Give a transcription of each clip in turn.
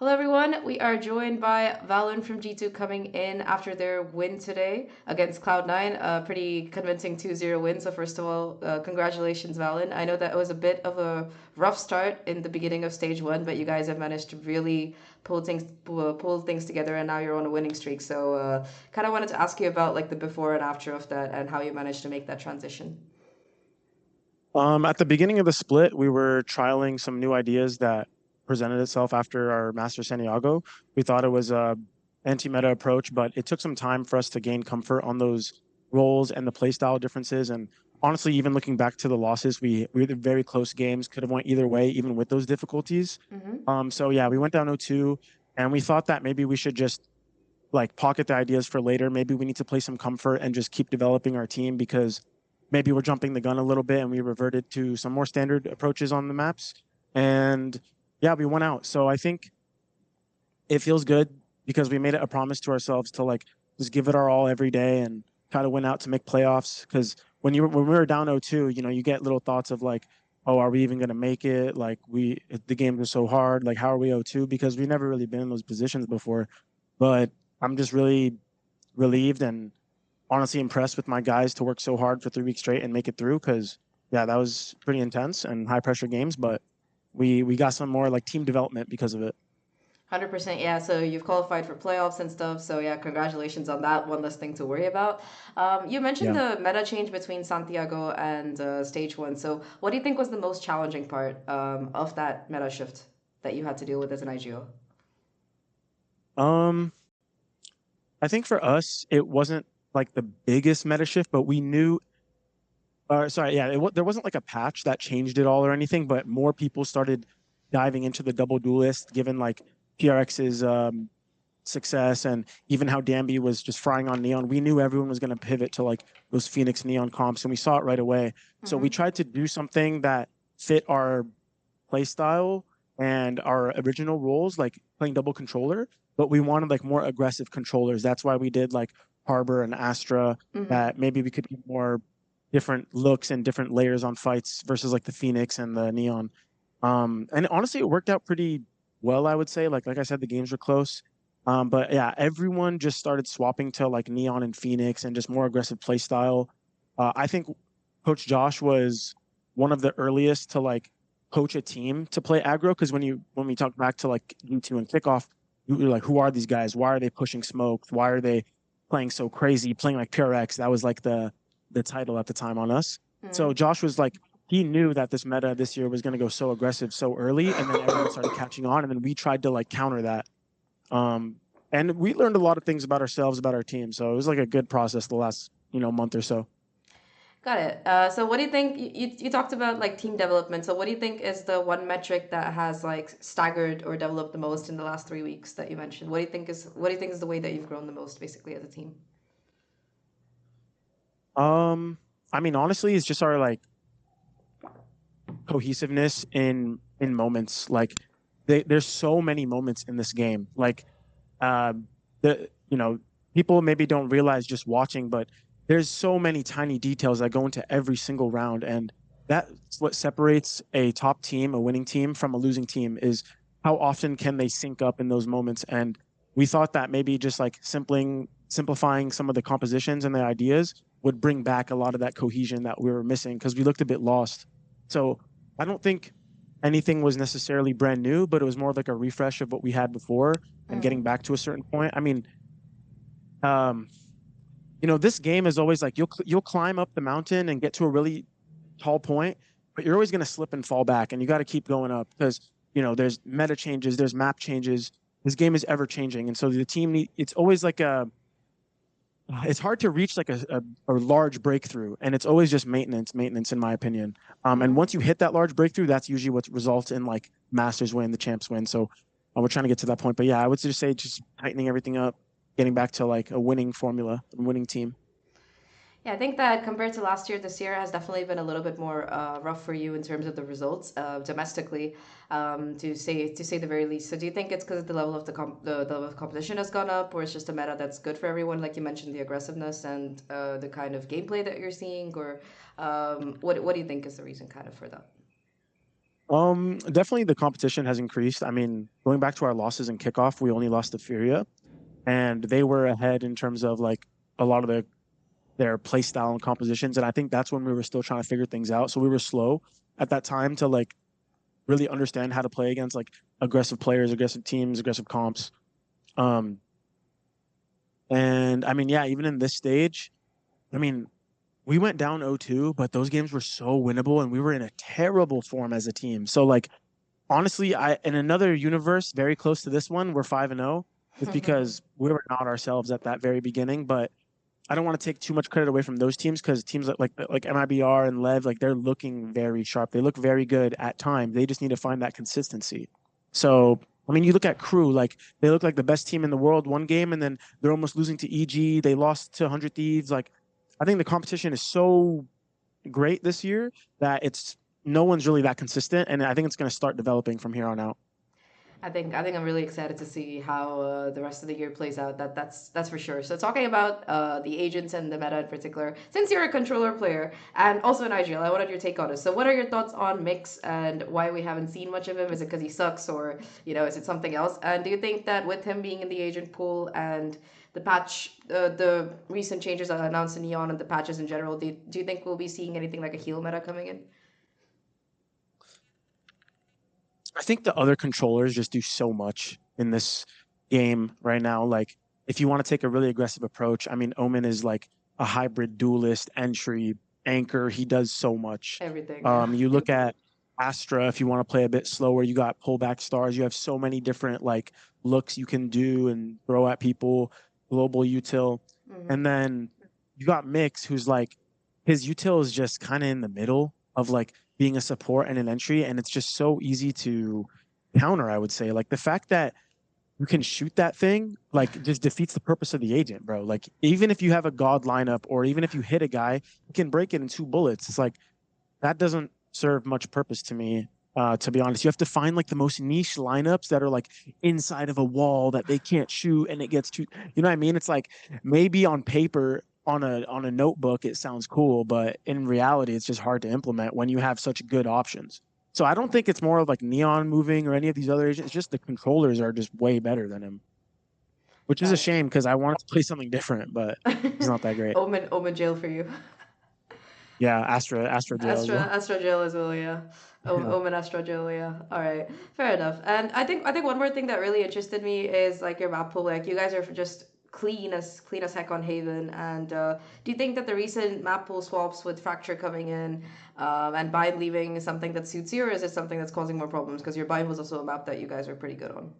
Hello, everyone. We are joined by Valyn from G2 coming in after their win today against Cloud9. A pretty convincing 2-0 win. So, first of all, congratulations, Valyn. I know that it was a bit of a rough start in the beginning of stage one, but you guys have managed to really pull things together, and now you're on a winning streak. So, kind of wanted to ask you about like the before and after of that and how you managed to make that transition. At the beginning of the split, we were trialing some new ideas that presented itself after our Master Santiago. We thought it was a anti-meta approach, but it took some time for us to gain comfort on those roles and the playstyle differences. And honestly, even looking back to the losses, we had very close games, could have went either way, even with those difficulties. Mm-hmm. So yeah, we went down 0-2, and we thought that maybe we should just like pocket the ideas for later. Maybe we need to play some comfort and just keep developing our team because maybe we're jumping the gun a little bit and we reverted to some more standard approaches on the maps. And yeah, we went out. So I think it feels good because we made it a promise to ourselves to like just give it our all every day and try to win out to make playoffs. Because when we were down 0-2, you get little thoughts of like, oh, are we even going to make it? Like the games are so hard. Like how are we 0-2? Because we've never really been in those positions before. But I'm just really relieved and honestly impressed with my guys to work so hard for 3 weeks straight and make it through. Because yeah, that was pretty intense and high pressure games, but we got some more like team development because of it. 100%, yeah. So you've qualified for playoffs and stuff. So yeah, congratulations on that. One less thing to worry about. You mentioned Yeah. the meta change between Santiago and Stage One. So what do you think was the most challenging part of that meta shift that you had to deal with as an IGO? Um, I think for us, it wasn't like the biggest meta shift, but we knew. Sorry, yeah, there wasn't like a patch that changed it all or anything, but more people started diving into the double duelist, given like PRX's success and even how Danby was just frying on Neon. We knew everyone was going to pivot to like those Phoenix Neon comps, and we saw it right away. So we Mm-hmm. tried to do something that fit our play style and our original roles, like playing double controller, but we wanted like more aggressive controllers. That's why we did like Harbor and Astra, Mm-hmm. that maybe we could get more different looks and different layers on fights versus like the Phoenix and the Neon. And honestly, it worked out pretty well, I would say. Like I said, the games were close. But yeah, everyone just started swapping to like Neon and Phoenix and just more aggressive play style. I think Coach Josh was one of the earliest to like coach a team to play aggro because when we talk back to like U2 and kickoff, you're like, who are these guys? Why are they pushing smoke? Why are they playing so crazy, playing like PRX? That was like the title at the time on us. So Josh was like, he knew that this meta this year was going to go so aggressive so early, and then everyone started catching on, and then we tried to like counter that. Um, and we learned a lot of things about ourselves, about our team. So it was like a good process the last month or so. Got it. So what do you think? You talked about like team development. So what do you think is the one metric that has like staggered or developed the most in the last 3 weeks that you mentioned? What do you think is the way that you've grown the most basically as a team? Um, I mean, honestly, it's just our like cohesiveness in moments. Like there's so many moments in this game. Like the people maybe don't realize just watching, but there's so many tiny details that go into every single round, and that's what separates a top team, a winning team, from a losing team is how often can they sync up in those moments. And we thought that maybe just like simplifying some of the compositions and the ideas would bring back a lot of that cohesion that we were missing because we looked a bit lost. So I don't think anything was necessarily brand new, but it was more like a refresh of what we had before and getting Mm-hmm. back to a certain point. I mean, um, this game is always like you'll climb up the mountain and get to a really tall point, but you're always going to slip and fall back, and you got to keep going up because there's meta changes, there's map changes. This game is ever changing, and so the it's always like it's hard to reach like a large breakthrough, and it's always just maintenance in my opinion. And Mm-hmm. once you hit that large breakthrough, that's usually what results in like masters win, the champs win. So we're trying to get to that point, but yeah, I would just say just tightening everything up, getting back to like a winning formula, a winning team. Yeah, I think that compared to last year, this year has definitely been a little bit more rough for you in terms of the results domestically, to say the very least. So, do you think it's because the level of the level of competition has gone up, or it's just a meta that's good for everyone, like you mentioned, the aggressiveness and the kind of gameplay that you're seeing, or what do you think is the reason kind of for that? Definitely the competition has increased. I mean, going back to our losses in kickoff, we only lost to Furia, and they were ahead in terms of like a lot of their play style and compositions. And I think that's when we were still trying to figure things out. So we were slow at that time to like really understand how to play against like aggressive players, aggressive teams, aggressive comps. Um, and I mean, yeah, even in this stage, I mean, we went down 0-2, but those games were so winnable and we were in a terrible form as a team. So like honestly, I in another universe very close to this one, we're 5-0. It's because we were not ourselves at that very beginning, but I don't want to take too much credit away from those teams because teams like MIBR and Lev, like they're looking very sharp. They look very good at times. They just need to find that consistency. So I mean, you look at Crew, like they look like the best team in the world one game, and then they're almost losing to EG. They lost to 100 Thieves. Like I think the competition is so great this year that it's no one's really that consistent, and I think it's going to start developing from here on out. I think I'm really excited to see how the rest of the year plays out. That's for sure. So talking about the agents and the meta in particular, since you're a controller player and also an IGL, I wanted your take on it. So what are your thoughts on Mix and why we haven't seen much of him? Is it because he sucks, or is it something else? And do you think that with him being in the agent pool and the recent changes that are announced in Neon and the patches in general, do you think we'll be seeing anything like a heal meta coming in? I think the other controllers just do so much in this game right now. Like, if you want to take a really aggressive approach, I mean, Omen is like a hybrid duelist, entry, anchor. He does so much. Everything, yeah. You look at Astra, if you want to play a bit slower, you got pullback stars. You have so many different like looks you can do and throw at people, global util. Hmm. And then you got Mix, who's like his util is just kind of in the middle of like being a support and an entry, and it's just so easy to counter, I would say. Like the fact that you can shoot that thing, like just defeats the purpose of the agent, bro. Like even if you have a god lineup or even if you hit a guy, you can break it in 2 bullets. It's like that doesn't serve much purpose to me. To be honest, you have to find like the most niche lineups that are like inside of a wall that they can't shoot and it gets too, you know what I mean? It's like maybe on paper on a notebook it sounds cool, but in reality it's just hard to implement when you have such good options. So I don't think it's more of like Neon moving or any of these other agents. It's just the controllers are just way better than him, which is a Got shame because I wanted to play something different, but he's it. not that great. Omen jail for you. Yeah, Astra Jail as well. Astra jail as well, yeah. Yeah. Omen Astra jail, yeah. All right, fair enough. And I think one more thing that really interested me is like your map pool. Like you guys are just clean as heck on Haven. And do you think that the recent map pool swaps with Fracture coming in and Bind leaving is something that suits you, or is it something that's causing more problems? Because your Bind was also a map that you guys were pretty good on.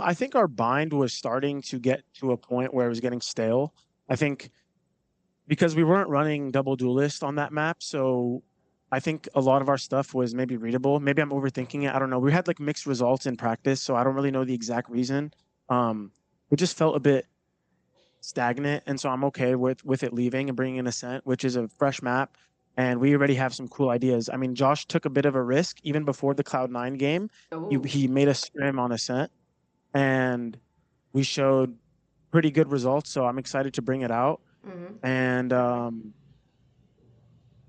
I think our bind was starting to get to a point where it was getting stale. I think because we weren't running double duelist on that map, so I think a lot of our stuff was maybe readable. Maybe I'm overthinking it. I don't know. We had like mixed results in practice, so I don't really know the exact reason. Um, it just felt a bit stagnant, and so I'm okay with it leaving and bringing in Ascent, which is a fresh map, and we already have some cool ideas. I mean, Josh took a bit of a risk even before the Cloud9 game. He Oh. he made a scrim on Ascent and we showed pretty good results. So I'm excited to bring it out. Mm-hmm. And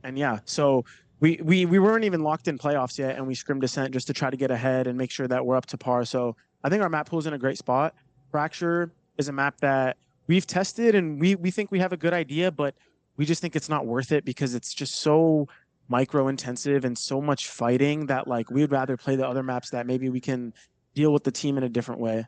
and yeah, so we weren't even locked in playoffs yet, and we scrimmed descent just to try to get ahead and make sure that we're up to par. So I think our map pool is in a great spot. Fracture is a map that we've tested, and we think we have a good idea, but we just think it's not worth it because it's just so micro intensive and so much fighting that like we'd rather play the other maps that maybe we can deal with the team in a different way.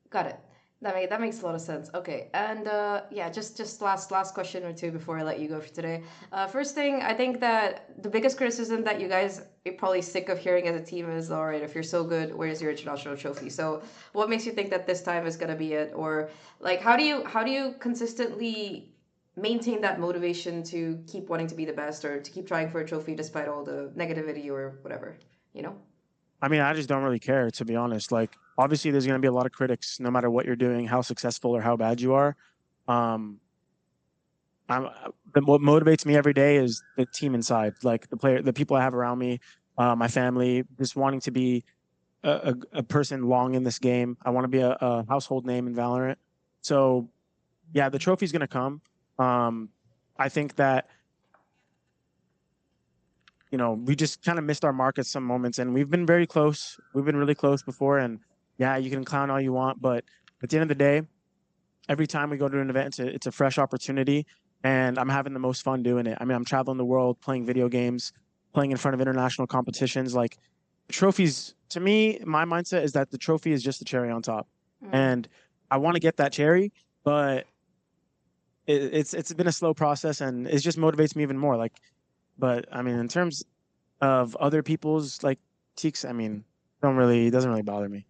Got it. That makes a lot of sense. Okay, and yeah, just last question or two before I let you go for today. First thing, I think that the biggest criticism that you guys are probably sick of hearing as a team is, all right, if you're so good, where's your international trophy? So, what makes you think that this time is gonna be it, or like how do you consistently maintain that motivation to keep wanting to be the best or to keep trying for a trophy despite all the negativity or whatever, you know? I mean, I just don't really care, to be honest. Like, obviously, there's going to be a lot of critics, no matter what you're doing, how successful or how bad you are. Um, I'm, what motivates me every day is the team inside, like the people I have around me, my family, just wanting to be a person long in this game. I want to be a household name in Valorant. So, yeah, the trophy's going to come. Um, I think that you know, we just kind of missed our mark at some moments, and we've been very close. We've been really close before, and yeah, you can clown all you want, but at the end of the day, every time we go to an event, it's a fresh opportunity, and I'm having the most fun doing it. I mean, I'm traveling the world, playing video games, playing in front of international competitions. Like trophies, to me, my mindset is that the trophy is just the cherry on top, Mm. and I want to get that cherry, but it's been a slow process, and it just motivates me even more. Like, but I mean, in terms of other people's like critiques, I mean, don't really it doesn't really bother me.